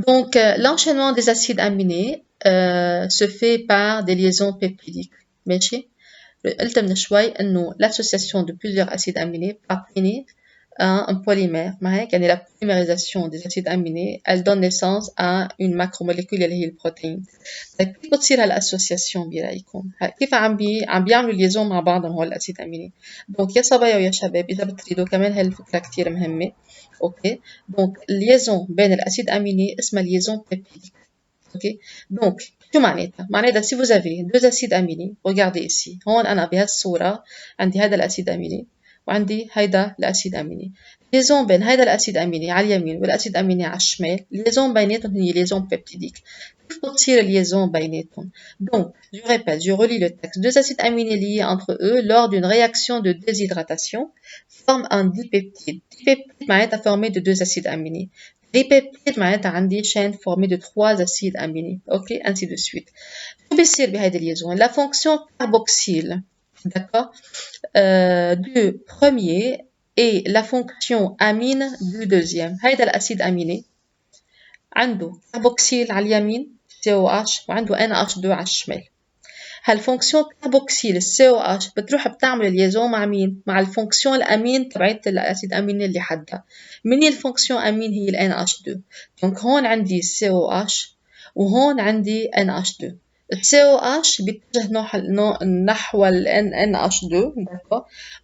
Donc, l'enchaînement des acides aminés se fait par des liaisons peptidiques. ماشي؟ قلت من شوي إنه l'association de plusieurs acides aminés بتعطيني un polymère. ما هيك؟ يعني la polymérisation des acides aminés, elle donne naissance à une macromolécule اللي هي البروتين. طيب كيف بتصير هالاسوسياسيون برأيكم؟ كيف عم بيعملوا ليزون مع بعضهم هول الاسيد اميني؟ دونك يا صبايا ويا شباب اذا بتريدوا كمان هالفكره كتير مهمه. اوكي، دونك الليزون بين الاسيد اميني اسمها ليزون بيبتيديك. اوكي، دونك شو معناتها؟ معناتها سي vous avez deux acides aminés regardez ici هون انا بهالصوره عندي هذا الاسيد اميني وعندي هيدا الاسيد اميني. ليزون بين هيدا الاسيد اميني على اليمين والاسيد اميني على الشمال، ليزون بيناتهم هي ليزون بيبتيديك. كيف بتصير الليزون بيناتهم؟ Donc, je répète, je relis le texte. Deux acides aminés liés entre eux lors d'une réaction de déshydratation forment un dipeptide. Dipeptide معناتها formé de deux acides aminés. Tripeptide معناتها عندي chaîne formée de trois acides aminés. Ok, ainsi de suite. شو بيصير بهيدي الليزون؟ La fonction carboxyle, d'accord, du premier et la fonction amine du deuxième. هيدا الأسيد أميني عنده كاربوكسيل على اليمين COH وعنده NH2 على الشمال. هالفونكسيون كاربوكسيل COH بتروح بتعمل ليزون مع مين؟ مع الفونكسيون الأمين تبعت الأسيد أمين اللي حدها. من هي الفونكسيون أمين؟ هي ال NH2. دونك هون عندي COH وهون عندي NH2. ال COH بيتجه نحو ال NH2.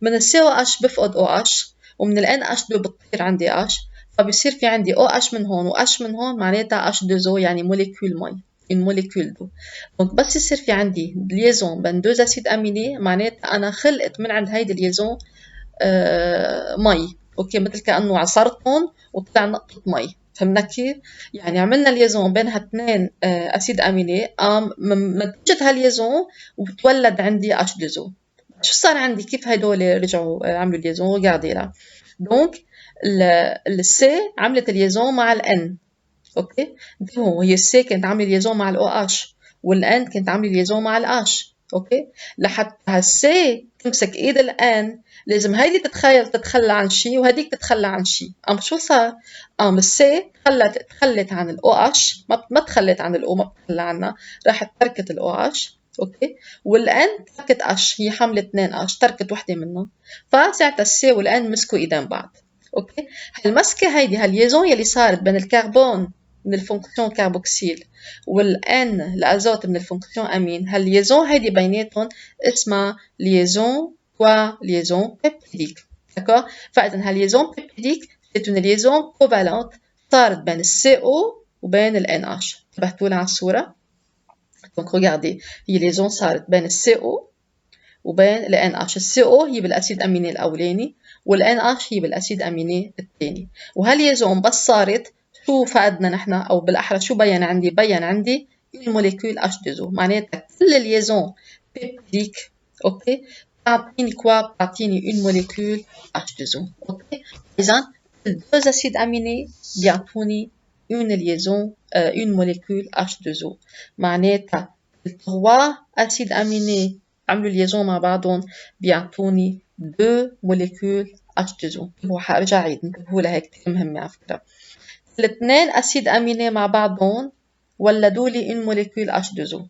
من ال COH بفقد OH ومن ال NH2 بتطير عندي H، فبصير في عندي OH من هون و H من هون معناتها H2O يعني موليكول مي. une molécule d'eau. Donc بس يصير في عندي liaison بين deux acides aminés معناتها أنا خلقت من عند هيدي الليزون مي. أوكي، مثل كأنه عصرتهم وطلع نقطة مي. فهمنا كيف؟ يعني عملنا ليزون بين هاثنين أسيد أميني، نتيجة هالليزون وبتولد عندي H2O. شو صار عندي؟ كيف هدول رجعوا عملوا ليزون؟ regardez là. Donc ال C عملت الليزون مع ال N. اوكي، هو هي السي كانت عامله ليزون مع الاو اتش والان كانت عامله ليزون مع الاش. اوكي، لحتى هالسي تمسك ايد الان لازم هيدي تتخلى عن شيء وهديك تتخلى عن شيء. شو صار؟ السي تخلت عن الاو اتش، ما تخلت عن الاو، ما تخلى عنها، راحت تركت الاو اتش. اوكي، والان تركت اش، هي حامله 2 اش، تركت وحده منهم، فساعتها السي والان مسكوا ايدين بعض. اوكي، هالمسكه هيدي هالليزون يلي صارت بين الكربون من الفونكسيون كاربوكسيل والان الازوت من الفونكسيون امين، هالليزون هيدي بيناتهم اسمها ليزون ليزون بيبتيديك. داكور، فاذا هالليزون بيبتيديك c'est une liaison covalente صارت بين السي او وبين الان اتش. انتبهتوا لها على الصوره؟ دونك regardez، هي ليزون صارت بين السي او وبين الان اتش. السي او هي بالاسيد اميني الاولاني والان اتش هي بالاسيد اميني الثاني. وهالليزون بس صارت شو فقدنا نحن، او بالاحرى شو بين عندي؟ بين عندي الموليكول H2O. معناتها كل الليزون بيبتيديك اوكي بتعطيني كوا؟ بتعطيني une molécule H2O. اوكي، اذا deux acides aminés بيعطوني une liaison une molécule H2O. معناتها trois acides aminés عملوا ليزون مع بعضهم بيعطوني deux molécules H2O. وحارجع عيد، انتبهوا لها، هيك كتير مهمة على فكرة. الاثنين أسيد أميني مع بعضهم ولدوا لي une molécule H2O.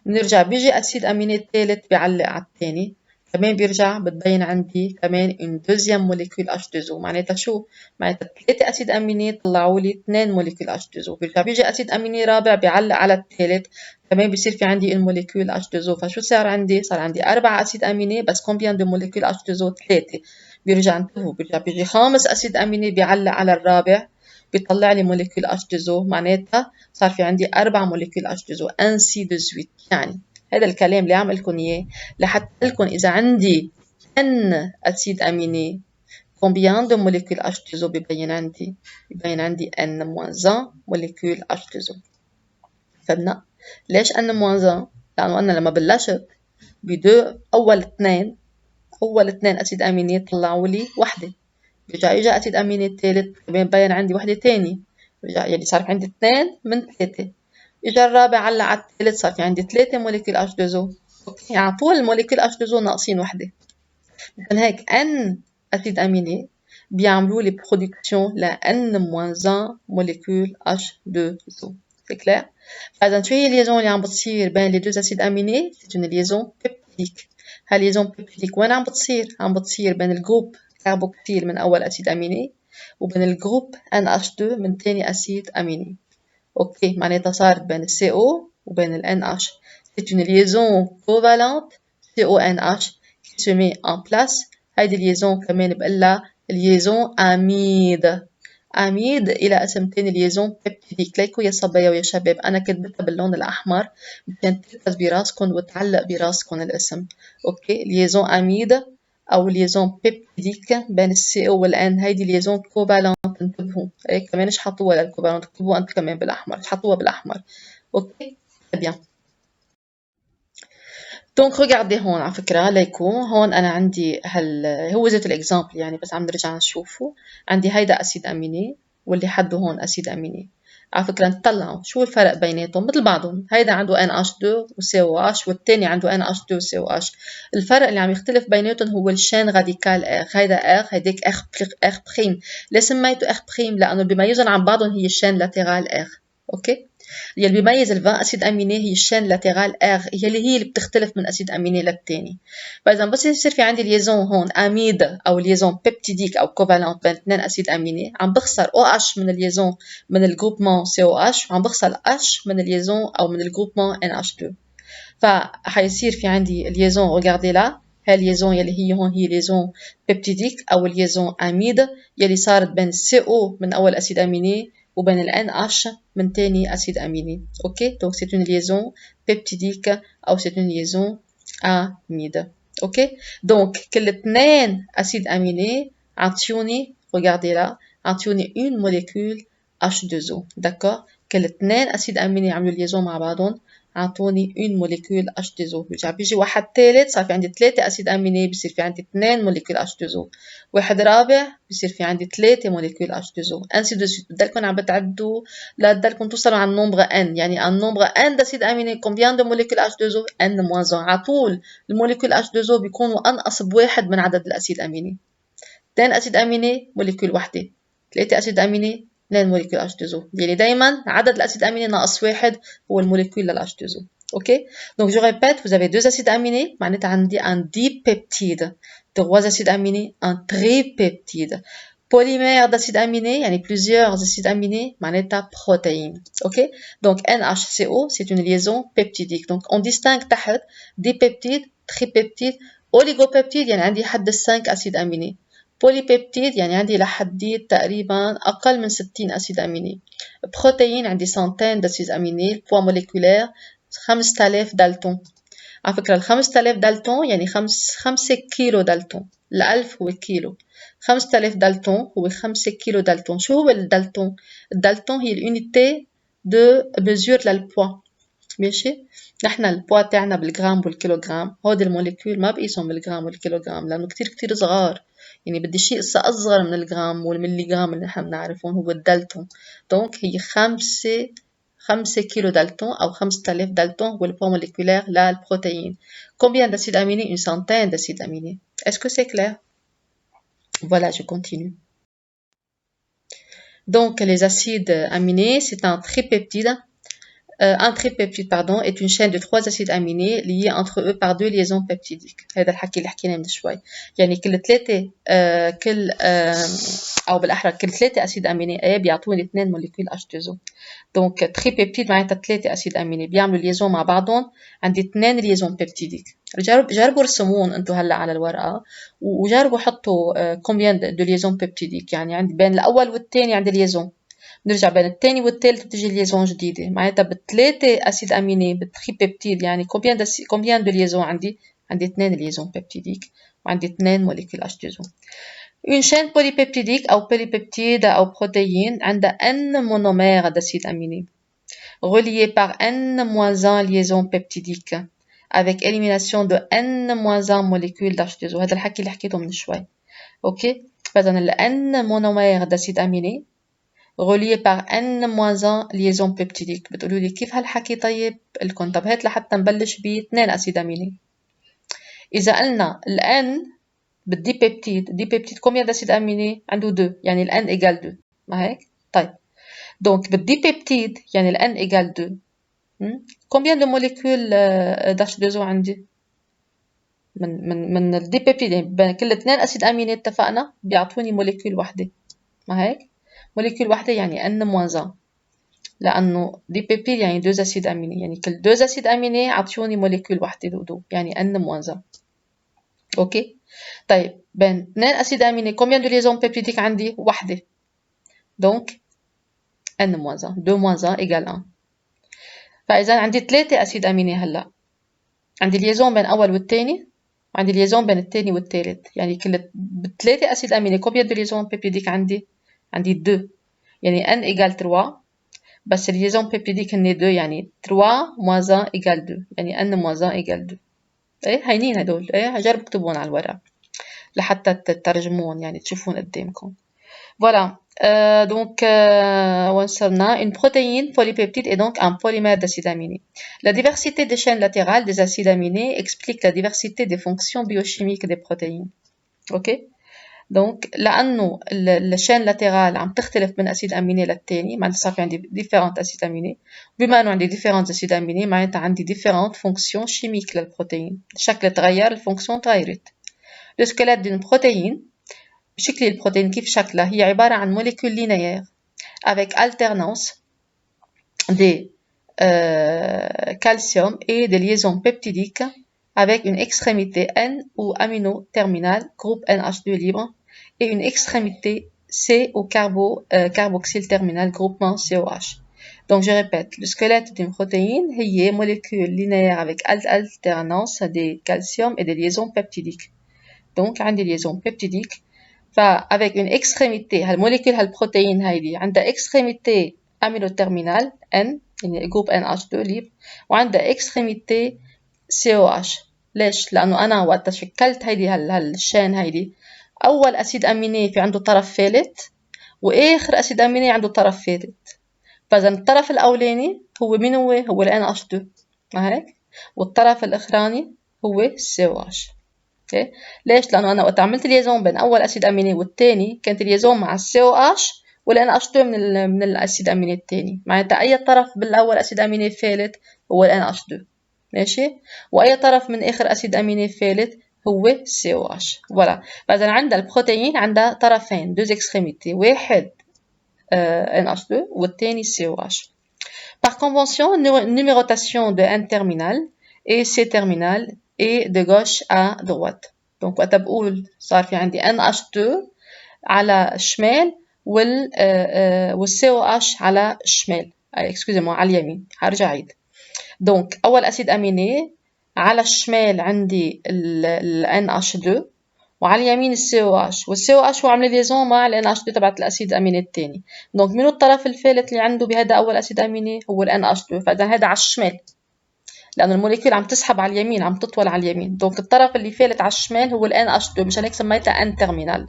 بنرجع بيجي أسيد أميني الثالث بيعلق على الثاني، كمان بيرجع بتبين عندي كمان une deuxième molécule H2O. معناتها شو؟ معناتها 3 أسيد أميني طلعوا لي 2 molécule H2O. بيرجع بيجي أسيد أميني رابع بيعلق على الثالث، كمان بيصير في عندي une molécule H2O. فشو صار عندي؟ صار عندي 4 أسيد أميني بس combien de molécules H2O؟ 3. بيرجع انتبهوا، بيرجع بيجي 5 أسيد أميني بيعلق على الرابع بيطلع لي molécule H2O. معناتها صار في عندي 4 molécules H2O ainsi de suite. يعني هذا الكلام اللي عم لكم اياه لحتى لكم اذا عندي n اسيد اميني combien de molécules H2O ببين عندي؟ ببين عندي n-1 molécule H2O. فهمنا ليش n-1؟ لانه انا لما بلشت بدو اول اثنين اسيد اميني طلعوا لي وحده، رجع اجى اسيد اميني الثالث كمان بين عندي وحده ثانيه، رجع يعني صار في عندي 2 من 3. اجى الرابع علق على الثالث صار في عندي 3 موليكول H2O. اوكي، يعني طول الموليكول H2O ناقصين وحده. مثل هيك n اسيد اميني بيعملوا لي برودكسيون ل N-1 molécule H2O. C'est clair? فإذا شو هي الليزون اللي عم بتصير بين les deux acides aminés? C'est une liaison peptidique. هالليزون بيبتيديك وين عم بتصير؟ عم بتصير بين الجروب كاربوكسيل من أول أسيد أميني وبين الجروب NH2 من تاني أسيد أميني. أوكي معناتها صارت بين ال CO وبين ال NH. C'est une liaison covalente CONH qui se met en place. هيدي الليزون كمان بقلها liaison amide. amide إلى اسم تاني liaison peptidique. ليكوا يا صبايا ويا شباب أنا كتبتها باللون الأحمر مشان تركز براسكن وتعلق براسكن الاسم. أوكي liaison amide أو liaison peptidique بين ال CO وال N. هيدي liaison covalente انتبهوا. كمان مش حطوها للكوفالنت اكتبوها أنت كمان بالأحمر. مش حطوها بالأحمر. أوكي très bien. دونك regardez هون على فكرة ليكو هون أنا عندي هو زيت الإكزامبل يعني بس عم نرجع نشوفه. عندي هيدا أسيد أميني واللي حده هون أسيد أميني. على فكرة نطلعوا شو الفرق بيناتهم مثل بعضهم. هيدا عنده NH2 و COH والتاني عنده NH2 و COH. الفرق اللي عم يختلف بيناتهم هو الشين راديكال R. هيدا R هيداك R بريم. ليه سميته R بريم؟ لأنه بيميزهم عن بعضهم هي الشين لاترال R. أوكي؟ اللي بيميز ال 20 اسيد اميني هي الشين لاترال ار هي اللي بتختلف من اسيد اميني للتاني. فاذا بس يصير في عندي ليزون هون اميد او ليزون بيبتيديك او كوفالنت بين اثنين اسيد اميني عم بخسر او اتش من الليزون من الجروبمون سي او اتش وعم بخسر اتش من الليزون او من الجروبمون ان اتش 2. فحيصير في عندي ليزون ريغاردي لا هاي الليزون يلي هي هون هي ليزون بيبتيديك او ليزون اميد يلي صارت بين السي او من اول اسيد اميني وبين ال NH من تاني أسيد أميني. أوكي donc c'est une liaison peptidique أو c'est une liaison amide. أوكي donc كل اثنين أسيد أميني عطيوني regardez là عطيوني une molécule H2O. d'accord كل اثنين أسيد أميني عملوا liaison مع بعضهم عطوني une molécule H2O. رجع بيجي واحد ثالث صار في عندي 3 أسيد أميني بصير في عندي 2 موليكول H2O. واحد رابع بصير في عندي 3 موليكول H2O. ainsi de suite. بدلكم عم بتعدوا لدلكم توصلوا على النومبر N. يعني النومبر N d'أسيد أميني combien de molécules H2O؟ N-1. على طول الموليكول H2O بيكونوا أنقص بواحد من عدد الأسيد أميني. 2 أسيد أميني موليكول وحدة. 3 أسيد أميني 2 موليكول H2O. يعني دايما عدد الأسيد أميني ناقص واحد هو الموليكول لل H2O. Ok, donc je répète, vous avez 2 acides aminés, معناتها عندي un dipeptide, 3 acides aminés, un tripeptide. Polymère d'acides aminés, يعني plusieurs acides aminés, معناتها protéine. Ok, donc NHCO, c'est une liaison peptidique. Donc on distingue تحت dipeptide, tripeptide, oligopeptide, يعني عندي حد 5 acides aminés. Polypeptide يعني عندي لحديد تقريبا أقل من 60 أسيد أميني. بروتين عندي centaines d'acides aminés. البوا موليكولير 5000 دالتون. على فكرة 5000 دالتون يعني 5 كيلو دالتون. 1000 هو كيلو. 5000 دالتون هو 5 كيلو دالتون. شو هو الدالتون؟ الدالتون هي الunité de mesure للبوا. ماشي؟ نحن البوا تاعنا بالجرام والكيلوغرام. هودي الموليكول ما بقيسهم بالجرام والكيلوغرام لأنه كتير صغار. يعني بدي شيء أصغر من الجرام والمليغرام اللي نحن بنعرفون هو الدالتون. دونك هي 5 كيلو دالتون أو 5000 دالتون هو le poids moléculaire la protéine. Combien d'acides aminés? Une centaine d'acides aminés. Est-ce que c'est clair? Voilà, je continue. Donc les acides aminés, c'est un tripeptide. Un tripeptide est une chaîne de 3 acides aminés liés entre eux par 2 liaisons peptidiques. هذا الحكي اللي حكينا من شوي. يعني كل 3 أسيد أميني A بيعطوني 2 موليكول H2O. دونك تريبيبتيد معناتها 3 أسيد أميني بيعملوا ليزون مع بعضهم. عندي 2 ليزون بيبتيديك. جربوا رسمون انتم هلا على الورقة وجربوا حطوا combien de liaisons peptidiques. يعني عندي بين الأول والثاني عندي ليزون. نرجع بين الثاني والثالث بتجي ليزون جديدة. معناتها بالثلاثة أسيد أميني بالتريبيبتيد يعني combien de liaisons عندي 2 liaisons peptidiques وعندي 2 molécules H2O. Une chaîne polypeptidique أو polypeptide أو protéine عندها N monomères d'acides aminés reliés par N-1 liaisons peptidiques avec élimination de N-1 molécules d'H2O. هذا الحكي اللي حكيته من شوي. أوكي فإذا ال N monomères d'acides aminés relié par N-1 liaison peptidique. بتقولوا لي كيف هالحكي؟ طيب لكم طب هات لحتى نبلش ب 2 أسيد أميني. إذا قلنا ال N بالدي بيبتيد combien d'acide aminé عنده 2 يعني n égale 2 ما هيك طيب donc بالدي بيبتيد يعني n égale 2 combien de molécules d'H2O عندي من الدي بيبتيد يعني بين كل 2 اسيد اميني اتفقنا بيعطوني موليكيول وحده ما هيك موليكيول وحده يعني n-1 لانه دي بيبتيد يعني 2 اسيد اميني يعني كل 2 اسيد اميني عطيوني موليكيول وحده دودو يعني n-1 اوكي طيب بين 2 اسيد اميني combien de liaisons peptidiques عندي وحده donc n-1 2-1 égale 1 فاذا عندي 3 اسيد اميني هلا عندي ليزون بين اول والثاني وعندي ليزون بين الثاني والثالث يعني كل بثلاثه اسيد اميني combien de liaisons peptidiques عندي 2 يعني n égale 3 بس الليزون بيبتيديك هن 2 يعني 3 moins 1 égale 2 يعني n moins 1 égale 2 ايه هينين هدول ايه جربوا اكتبون على الورق لحتى تترجمون يعني تشوفون قدامكم voilà donc une protéine polypeptide est donc un polymère d'acides aminés. La diversité des chaînes latérales des acides aminés explique la diversité des fonctions biochimiques des protéines. Ok? Donc لأنه الشين لاترال عم تختلف من أسيد أميني للتاني معناتها صار في عندي différents أسيد أميني بما أنه عندي différents أسيد أميني معناتها عندي différentes fonctions chimiques للبروتين الشكل تغير الفونكسيون تغيرت. Le squelette d'une protéine شكل البروتين كيف شكلها هي عبارة عن molécules linéaires avec alternance des calcium et des liaisons peptidiques avec une extrémité N ou amino-terminale groupe NH2 libre et une extrémité C ou carboxyl terminal groupement COH. Donc je répète, le squelette d'une protéine est une molécule linéaire avec alternance des calcium et des liaisons peptidiques. Donc عندي des liaisons peptidiques avec une extrémité هالموليكول هالبروتين هيدي عندها extrémité amino-terminal N يعني جروب NH2 libre وعندها extrémité COH. ليش؟ لأنه أنا وقت شكلت هيدي هالشين هيدي أول أسيد أميني في عنده طرف ثالث وآخر أسيد أميني عنده طرف ثالث فإذا الطرف الأولاني هو مين هو ال NH2 ما هيك والطرف الأخراني هو COH. okay. ليش؟ لأنه أنا وقت عملت ليزون بين أول أسيد أميني والتاني كانت ليزون مع COH ولا NH2 من الأسيد أميني التاني معناتها أي طرف بالأول أسيد أميني الثالث هو NH2 ماشي وأي طرف من آخر أسيد أميني الثالث هو COH voilà فإذا عندها البروتين عندها طرفين deux extrémités واحد NH2 والتاني COH par convention numérotation de N terminal et C terminal et de gauche à droite donc وقت بقول صار في عندي NH2 على الشمال والCOH على الشمال excusez-moi على اليمين هرجع عيد donc أول أسيد أميني على الشمال عندي ال NH2 وعلى اليمين COH والCOH هو عامل ليزون مع ال NH2 تبعت الأسيد أميني الثاني donc منو الطرف الثالث اللي عنده بهذا أول أسيد أميني هو ال NH2 فإذا هذا على الشمال لأنه الموليكول عم تسحب على اليمين عم تطول على اليمين donc الطرف اللي فالت على الشمال هو ال NH2 مشان هيك سميتها N terminal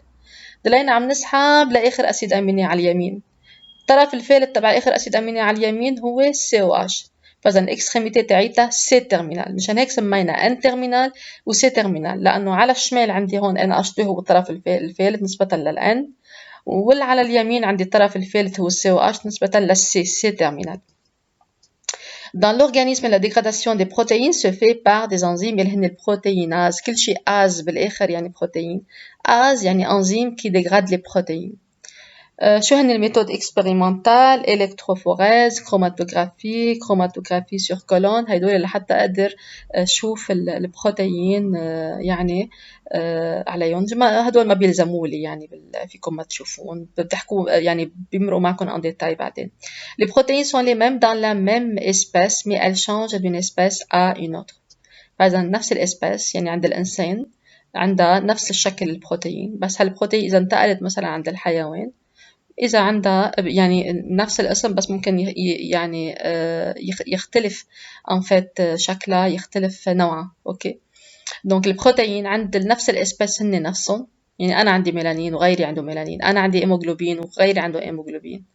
ضلينا عم نسحب لآخر أسيد أميني على اليمين الطرف الثالث تبع آخر أسيد أميني على اليمين هو COH فإذا الإكستريميتي تاعيتها C terminal مشان هيك سمينا N terminal و C terminal لأنه على الشمال عندي هون NH2 هو الطرف الثالث نسبة لل N وعلى اليمين عندي الطرف الثالث هو COH نسبة لل C terminal. Dans l'organisme, la dégradation des protéines se fait par des enzymes اللي هن البروتيناز كل شيء از بالآخر يعني بروتين از يعني enzyme qui dégrade les protéines. شو هن الميثود اكسبيريمنتال الكتروفوريز كروماتوغرافي سور كولون هيدول لحتى اقدر اشوف البروتين يعني عليهم هدول ما بيلزموا لي يعني فيكم ما تشوفون بتحكوا يعني بيمرقوا معكم ان ديتاي بعدين. Les protéines sont les mêmes dans la même espèce mais elles changent d'une espèce à une autre. فاذا نفس الاسبيس يعني عند الانسان عندها نفس الشكل البروتين بس هالبروتين اذا انتقلت مثلا عند الحيوان إذا عندها يعني نفس الاسم بس ممكن يعني يختلف en fait شكلها يختلف نوعها أوكي donc البروتين عند نفس الاسبيس هن نفسهم يعني أنا عندي ميلانين وغيري عنده ميلانين أنا عندي هيموغلوبين وغيري عنده هيموغلوبين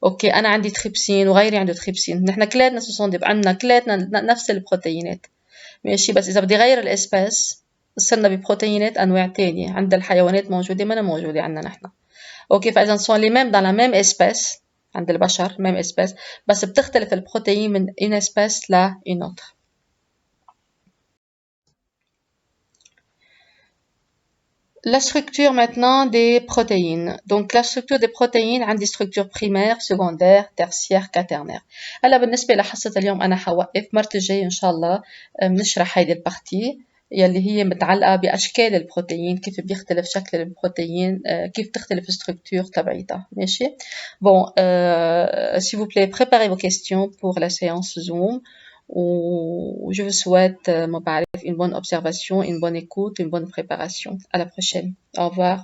أوكي أنا عندي تريبسين وغيري عنده تريبسين نحن كلاتنا عندنا كلاتنا نفس البروتينات ماشي بس إذا بدي غير الاسبيس صرنا ببروتينات أنواع تانية عند الحيوانات موجودة منا موجودة عندنا نحن. أوكي فإذا sont les mêmes dans la même espèce عند البشر même espèce بس بتختلف البروتين من une espèce ل une autre. La structure maintenant des protéines. Donc la structure des protéines عندي structure primaire, secondaire, tertiaire, quaternaire. هلا بالنسبة لحصة اليوم أنا حوقف مرة الجاية إن شاء الله بنشرح هيدي البارتي يلي هي متعلقة بأشكال البروتين كيف بيختلف شكل البروتين كيف تختلف structure تبعيتها ماشي. Bon, s'il vous plaît, préparez vos questions pour la séance Zoom. Je vous souhaite une bonne observation, une bonne écoute, une bonne préparation. À la prochaine. Au revoir.